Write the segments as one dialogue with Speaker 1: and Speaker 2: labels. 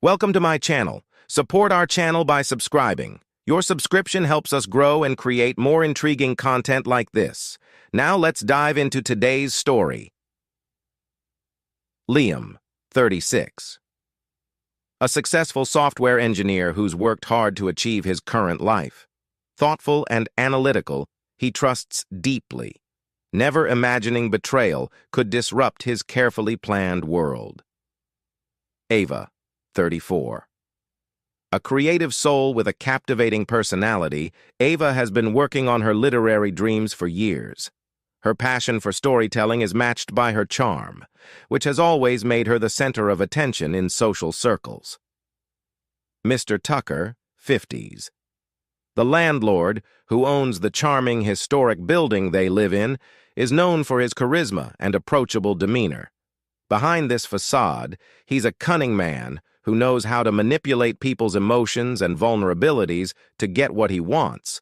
Speaker 1: Welcome to my channel. Support our channel by subscribing. Your subscription helps us grow and create more intriguing content like this. Now let's dive into today's story. Liam, 36. A successful software engineer who's worked hard to achieve his current life. Thoughtful and analytical, he trusts deeply. Never imagining betrayal could disrupt his carefully planned world. Ava, 34. A creative soul with a captivating personality, Ava has been working on her literary dreams for years. Her passion for storytelling is matched by her charm, which has always made her the center of attention in social circles. Mr. Tucker, 50s. The landlord, who owns the charming historic building they live in, is known for his charisma and approachable demeanor. Behind this facade, he's a cunning man who knows how to manipulate people's emotions and vulnerabilities to get what he wants.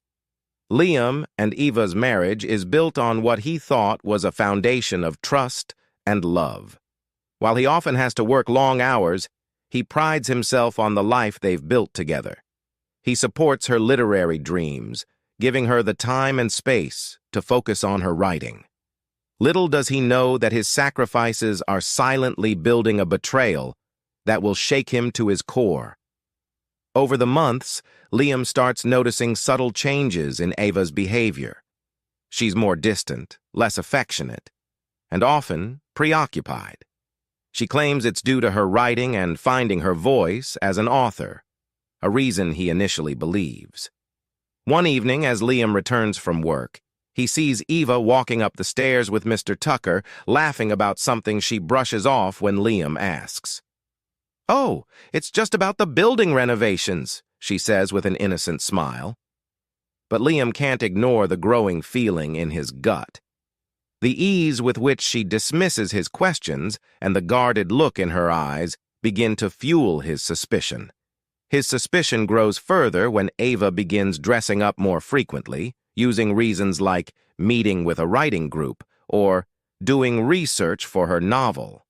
Speaker 1: Liam and Eva's marriage is built on what he thought was a foundation of trust and love. While he often has to work long hours, he prides himself on the life they've built together. He supports her literary dreams, giving her the time and space to focus on her writing. Little does he know that his sacrifices are silently building a betrayal that will shake him to his core. Over the months, Liam starts noticing subtle changes in Ava's behavior. She's more distant, less affectionate, and often preoccupied. She claims it's due to her writing and finding her voice as an author, a reason he initially believes. One evening, as Liam returns from work, he sees Eva walking up the stairs with Mr. Tucker, laughing about something she brushes off when Liam asks. "Oh, it's just about the building renovations," she says with an innocent smile. But Liam can't ignore the growing feeling in his gut. The ease with which she dismisses his questions and the guarded look in her eyes begin to fuel his suspicion. His suspicion grows further when Ava begins dressing up more frequently, using reasons like meeting with a writing group or doing research for her novel.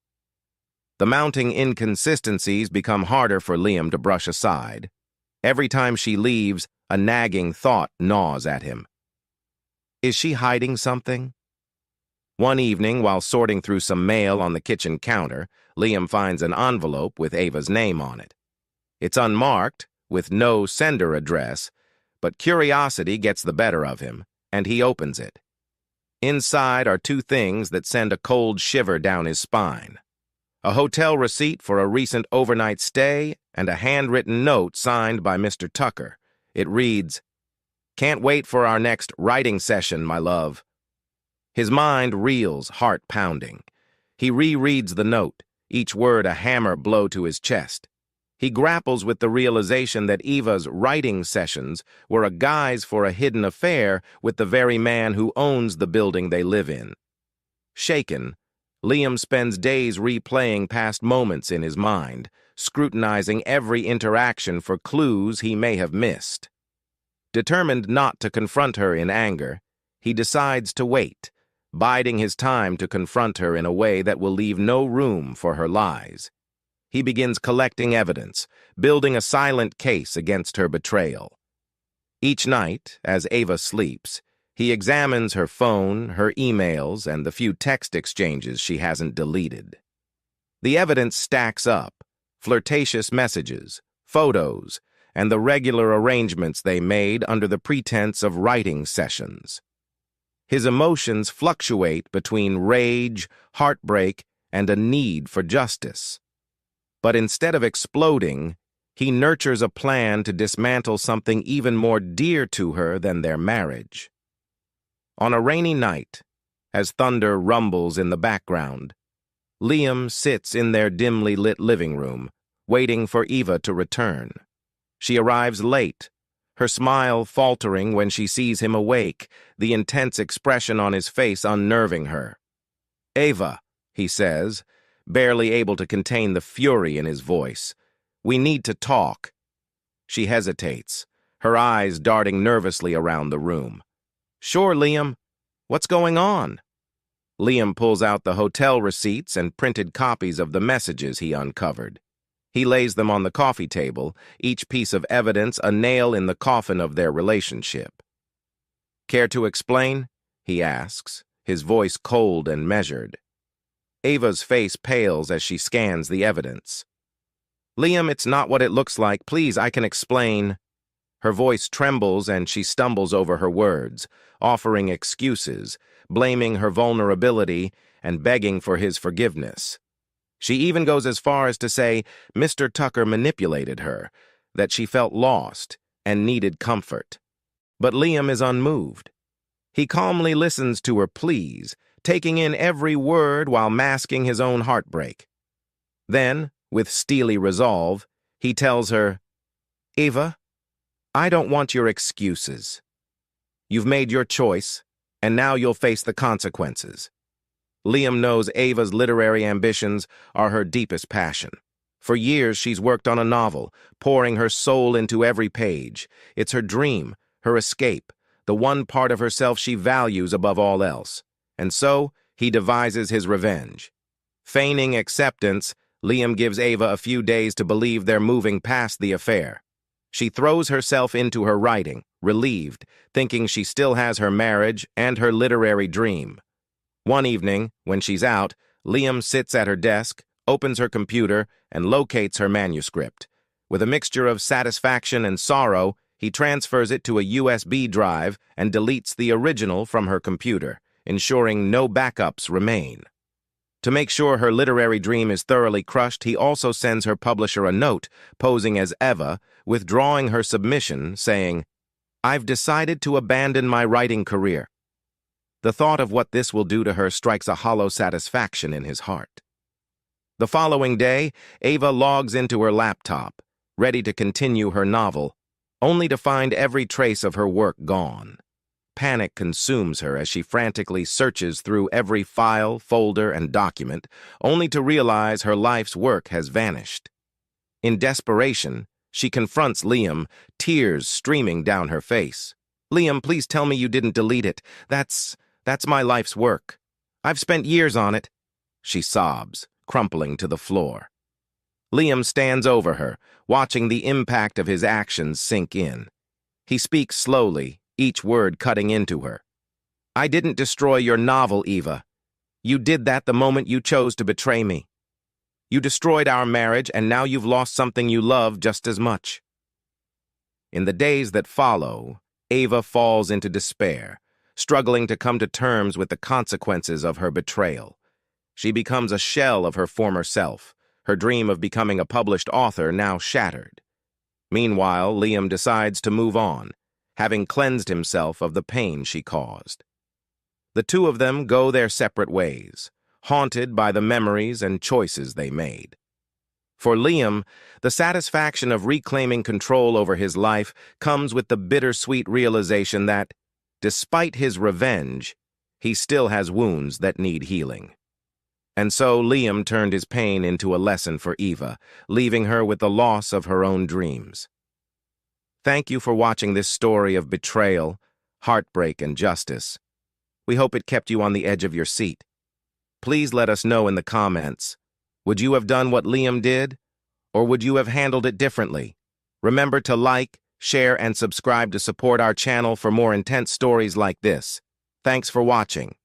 Speaker 1: The mounting inconsistencies become harder for Liam to brush aside. Every time she leaves, a nagging thought gnaws at him. Is she hiding something? One evening, while sorting through some mail on the kitchen counter, Liam finds an envelope with Ava's name on it. It's unmarked, with no sender address, but curiosity gets the better of him, and he opens it. Inside are two things that send a cold shiver down his spine. A hotel receipt for a recent overnight stay and a handwritten note signed by Mr. Tucker. It reads, "Can't wait for our next writing session, my love." His mind reels, heart pounding. He rereads the note, each word a hammer blow to his chest. He grapples with the realization that Eva's writing sessions were a guise for a hidden affair with the very man who owns the building they live in. Shaken, Liam spends days replaying past moments in his mind, scrutinizing every interaction for clues he may have missed. Determined not to confront her in anger, he decides to wait, biding his time to confront her in a way that will leave no room for her lies. He begins collecting evidence, building a silent case against her betrayal. Each night, as Ava sleeps, he examines her phone, her emails, and the few text exchanges she hasn't deleted. The evidence stacks up: flirtatious messages, photos, and the regular arrangements they made under the pretense of writing sessions. His emotions fluctuate between rage, heartbreak, and a need for justice. But instead of exploding, he nurtures a plan to dismantle something even more dear to her than their marriage. On a rainy night, as thunder rumbles in the background, Liam sits in their dimly lit living room, waiting for Eva to return. She arrives late, her smile faltering when she sees him awake, the intense expression on his face unnerving her. "Ava," he says, barely able to contain the fury in his voice. "We need to talk." She hesitates, her eyes darting nervously around the room. "Sure, Liam. What's going on?" Liam pulls out the hotel receipts and printed copies of the messages he uncovered. He lays them on the coffee table, each piece of evidence a nail in the coffin of their relationship. "Care to explain?" he asks, his voice cold and measured. Ava's face pales as she scans the evidence. "Liam, it's not what it looks like. Please, I can explain." Her voice trembles and she stumbles over her words, offering excuses, blaming her vulnerability, and begging for his forgiveness. She even goes as far as to say Mr. Tucker manipulated her, that she felt lost and needed comfort. But Liam is unmoved. He calmly listens to her pleas, taking in every word while masking his own heartbreak. Then, with steely resolve, he tells her, "Ava, I don't want your excuses. You've made your choice, and now you'll face the consequences." Liam knows Ava's literary ambitions are her deepest passion. For years, she's worked on a novel, pouring her soul into every page. It's her dream, her escape, the one part of herself she values above all else. And so, he devises his revenge. Feigning acceptance, Liam gives Ava a few days to believe they're moving past the affair. She throws herself into her writing, relieved, thinking she still has her marriage and her literary dream. One evening, when she's out, Liam sits at her desk, opens her computer, and locates her manuscript. With a mixture of satisfaction and sorrow, he transfers it to a USB drive and deletes the original from her computer, ensuring no backups remain. To make sure her literary dream is thoroughly crushed, he also sends her publisher a note, posing as Eva, withdrawing her submission, saying, "I've decided to abandon my writing career." The thought of what this will do to her strikes a hollow satisfaction in his heart. The following day, Ava logs into her laptop, ready to continue her novel, only to find every trace of her work gone. Panic consumes her as she frantically searches through every file, folder, and document, only to realize her life's work has vanished. In desperation, she confronts Liam, tears streaming down her face. "Liam, please tell me you didn't delete it. That's my life's work. I've spent years on it." She sobs, crumpling to the floor. Liam stands over her, watching the impact of his actions sink in. He speaks slowly, each word cutting into her. "I didn't destroy your novel, Eva. You did that the moment you chose to betray me. You destroyed our marriage, and now you've lost something you love just as much." In the days that follow, Ava falls into despair, struggling to come to terms with the consequences of her betrayal. She becomes a shell of her former self, her dream of becoming a published author now shattered. Meanwhile, Liam decides to move on, having cleansed himself of the pain she caused. The two of them go their separate ways, haunted by the memories and choices they made. For Liam, the satisfaction of reclaiming control over his life comes with the bittersweet realization that, despite his revenge, he still has wounds that need healing. And so Liam turned his pain into a lesson for Eva, leaving her with the loss of her own dreams. Thank you for watching this story of betrayal, heartbreak, and justice. We hope it kept you on the edge of your seat. Please let us know in the comments. Would you have done what Liam did? Or would you have handled it differently? Remember to like, share, and subscribe to support our channel for more intense stories like this. Thanks for watching.